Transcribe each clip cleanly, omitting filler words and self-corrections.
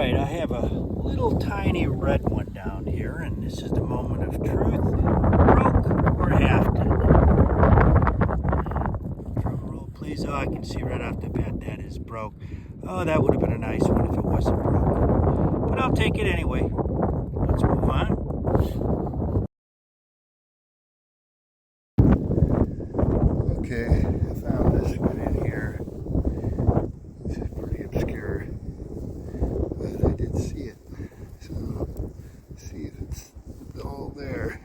right, I have a little tiny red one down here, and this is the moment of truth. Broke or hafted? Drum roll, please. Oh, I can see right off the bat that is broke. Oh, that would have been a nice one if it wasn't broke. But I'll take it anyway. Let's move on. Okay, I found this one in here. It's pretty obscure, but I did see it. So, let's see if it's all there.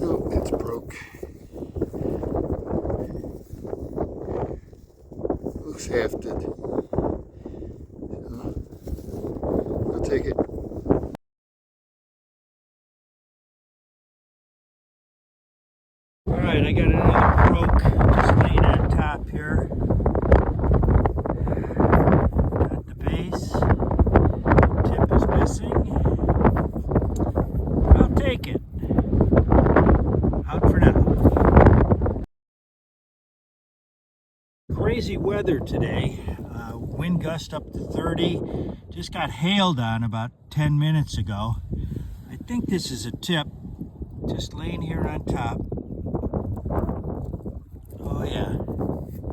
Oh, it's broke. Looks hafted. I'll take it. Alright, I got another broke just laying on top here. Got the base. Tip is missing. I'll take it. Out for now. Crazy weather today. Wind gust up to 30. Just got hailed on about 10 minutes ago. I think this is a tip. Just laying here on top. Oh yeah.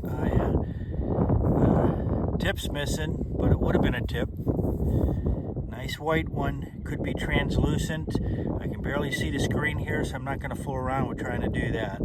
Oh yeah. Tip's missing, but it would have been a tip. Nice white one. Could be translucent. I can barely see the screen here, so I'm not going to fool around with trying to do that.